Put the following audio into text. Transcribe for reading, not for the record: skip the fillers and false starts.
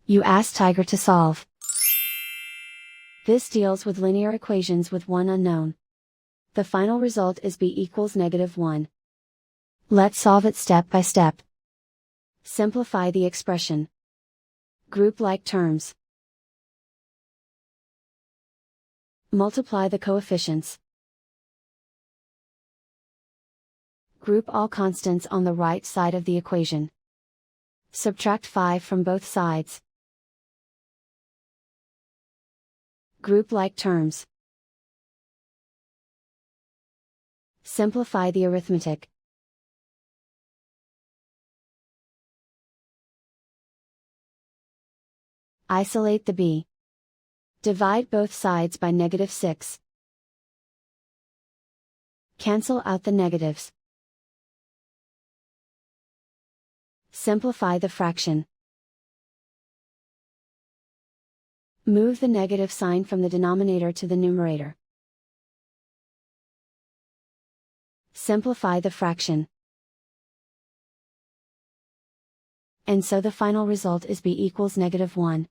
You ask Tiger to solve. This deals with linear equations with one unknown. The final result is b equals -1. Let's solve it step by step. Simplify the expression. Group like terms. Multiply the coefficients. Group all constants on the right side of the equation. Subtract 5 from both sides. Group like terms. Simplify the arithmetic. Isolate the b. Divide both sides by -6. Cancel out the negatives. Simplify the fraction. Move the negative sign from the denominator to the numerator. Simplify the fraction. And so the final result is b equals -1.